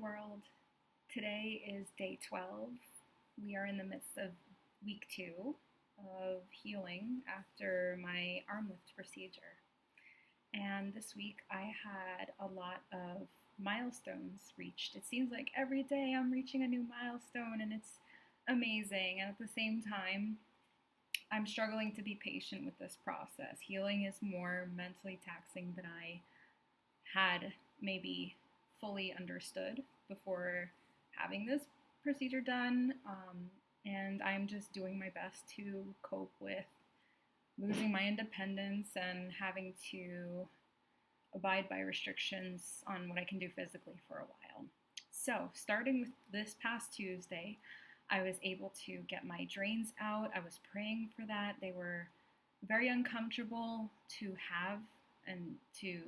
world. Today is day 12. We are in the midst of week 2 of healing after my arm lift procedure. And this week I had a lot of milestones reached. It seems like every day I'm reaching a new milestone and it's amazing. And at the same time, I'm struggling to be patient with this process. Healing is more mentally taxing than I had maybe fully understood before having this procedure done. And I'm just doing my best to cope with losing my independence and having to abide by restrictions on what I can do physically for a while. So, starting with this past Tuesday, I was able to get my drains out. I was praying for that. They were very uncomfortable to have and to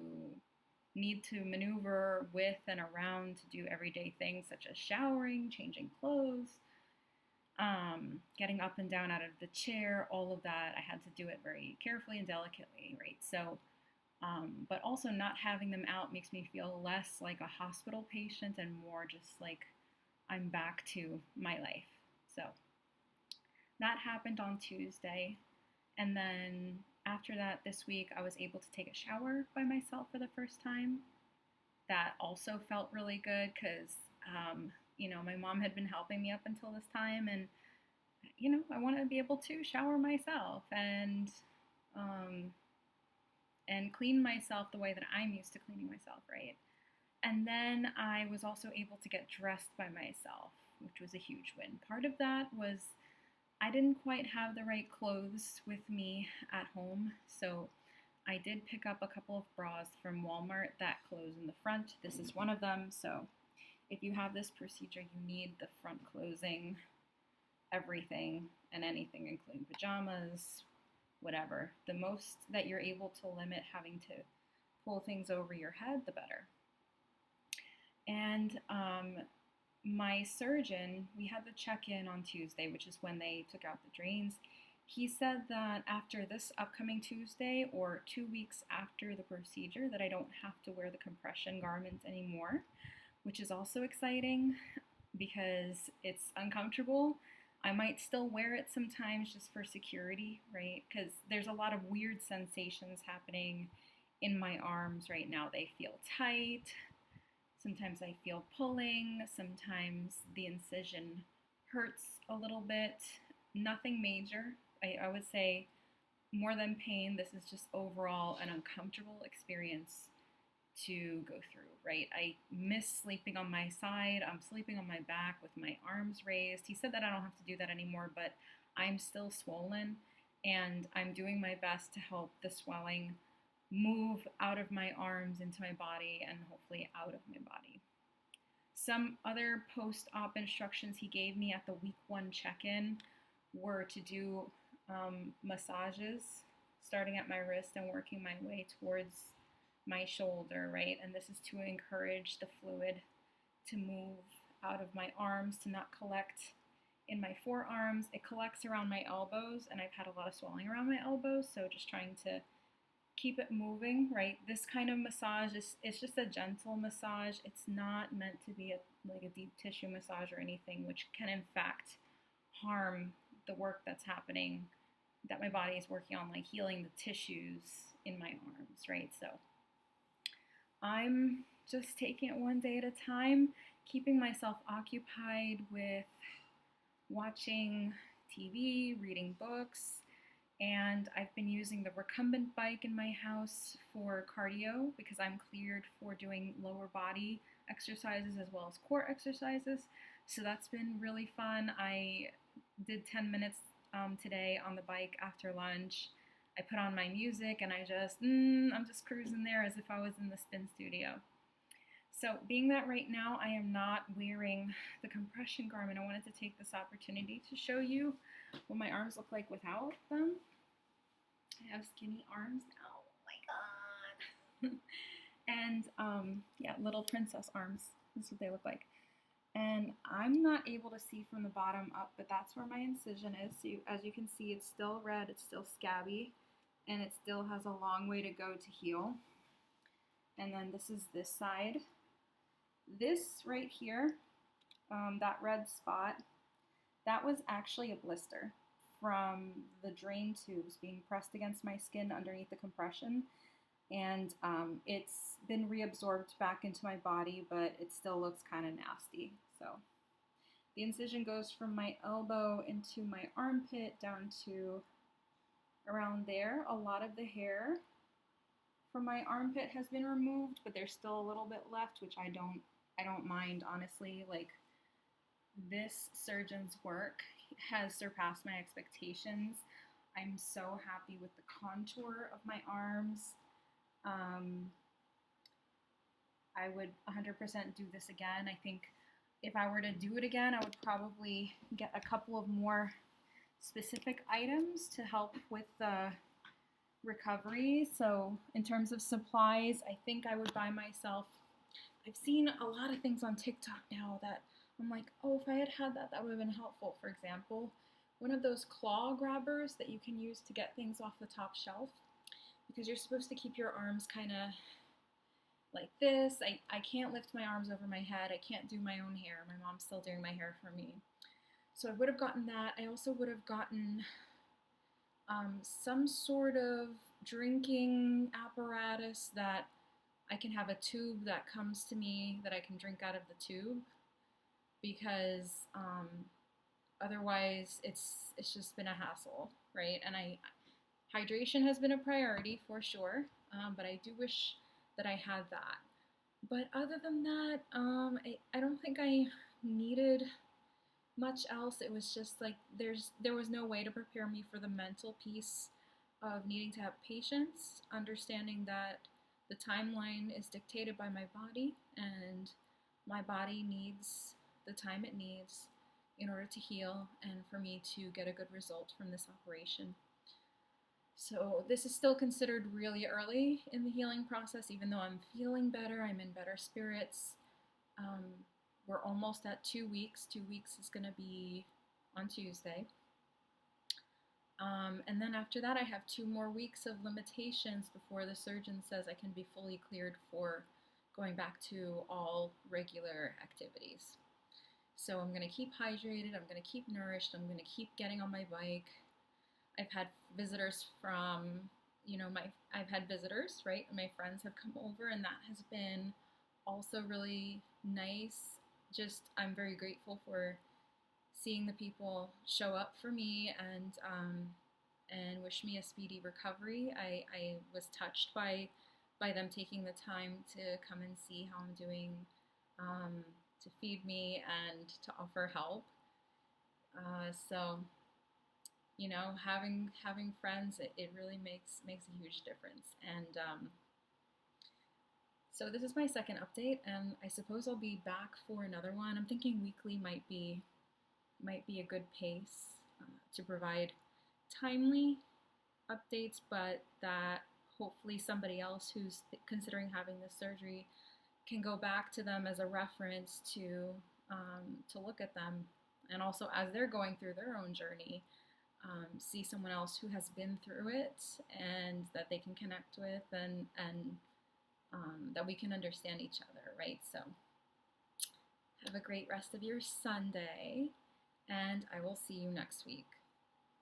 need to maneuver with and around to do everyday things such as showering, changing clothes, getting up and down out of the chair, all of that. I had to do it very carefully and delicately, right? So, but also not having them out makes me feel less like a hospital patient and more just like I'm back to my life. So that happened on Tuesday. And then after that, this week, I was able to take a shower by myself for the first time. That also felt really good because, my mom had been helping me up until this time. And, I want to be able to shower myself and clean myself the way that I'm used to cleaning myself, right? And then I was also able to get dressed by myself, which was a huge win. Part of that was I didn't quite have the right clothes with me at home, so I did pick up a couple of bras from Walmart that close in the front. This is one of them, so if you have this procedure, you need the front closing, everything and anything, including pajamas, whatever. The most that you're able to limit having to pull things over your head, the better. And my surgeon, we had the check-in on Tuesday, which is when they took out the drains. He said that after this upcoming Tuesday or 2 weeks after the procedure that I don't have to wear the compression garment anymore, which is also exciting because it's uncomfortable. I might still wear it sometimes just for security, right? Because there's a lot of weird sensations happening in my arms right now. They feel tight. Sometimes I feel pulling, sometimes the incision hurts a little bit. Nothing major. I would say more than pain, this is just overall an uncomfortable experience to go through, right? I miss sleeping on my side. I'm sleeping on my back with my arms raised. He said that I don't have to do that anymore, but I'm still swollen and I'm doing my best to help the swelling move out of my arms into my body and hopefully out of my body. Some other post-op instructions he gave me at the week 1 check-in were to do massages starting at my wrist and working my way towards my shoulder, right? And this is to encourage the fluid to move out of my arms, to not collect in my forearms. It collects around my elbows, and I've had a lot of swelling around my elbows, so just trying to keep it moving, right? This kind of massage it's just a gentle massage. It's not meant to be like a deep tissue massage or anything, which can in fact harm the work that's happening, that my body is working on, like healing the tissues in my arms, right? So I'm just taking it one day at a time, keeping myself occupied with watching TV, reading books. And I've been using the recumbent bike in my house for cardio because I'm cleared for doing lower body exercises as well as core exercises. So that's been really fun. I did 10 minutes today on the bike after lunch. I put on my music and I'm just cruising there as if I was in the spin studio. So being that right now I am not wearing the compression garment, I wanted to take this opportunity to show you what my arms look like without them. I have skinny arms now. Oh my god. And little princess arms. This is what they look like. And I'm not able to see from the bottom up, but that's where my incision is. So as you can see, it's still red, it's still scabby, and it still has a long way to go to heal. And then this is this side. This right here, that red spot, that was actually a blister from the drain tubes being pressed against my skin underneath the compression. And it's been reabsorbed back into my body, but it still looks kind of nasty. So the incision goes from my elbow into my armpit down to around there. A lot of the hair from my armpit has been removed, but there's still a little bit left, which I don't mind, honestly. Like, this surgeon's work has surpassed my expectations. I'm so happy with the contour of my arms. I would 100% do this again. I think if I were to do it again, I would probably get a couple of more specific items to help with the recovery. So in terms of supplies, I think I would buy myself, I've seen a lot of things on TikTok now that I'm like, oh, if I had had that, that would have been helpful. For example, one of those claw grabbers that you can use to get things off the top shelf, because you're supposed to keep your arms kind of like this. I can't lift my arms over my head. I can't do my own hair. My mom's still doing my hair for me. So I would have gotten that. I also would have gotten some sort of drinking apparatus that I can have a tube that comes to me that I can drink out of the tube, because otherwise it's just been a hassle, right? And hydration has been a priority for sure, but I do wish that I had that. But other than that, I don't think I needed much else. It was just like there was no way to prepare me for the mental piece of needing to have patience, understanding that the timeline is dictated by my body, and my body needs the time it needs in order to heal and for me to get a good result from this operation. So this is still considered really early in the healing process, even though I'm feeling better, I'm in better spirits. We're almost at 2 weeks. 2 weeks is going to be on Tuesday. And then after that, I have 2 more weeks of limitations before the surgeon says I can be fully cleared for going back to all regular activities. So I'm going to keep hydrated, I'm going to keep nourished, I'm going to keep getting on my bike. I've had visitors from, I've had visitors, right? My friends have come over, and that has been also really nice. Just, I'm very grateful for seeing the people show up for me and wish me a speedy recovery. I was touched by them taking the time to come and see how I'm doing, to feed me and to offer help. So having friends, it really makes a huge difference. And so this is my second update, and I suppose I'll be back for another one. I'm thinking weekly might be a good pace to provide timely updates, but that hopefully somebody else who's considering having this surgery can go back to them as a reference to look at them, and also as they're going through their own journey, see someone else who has been through it and that they can connect with, and that we can understand each other, right? So have a great rest of your Sunday, and I will see you next week.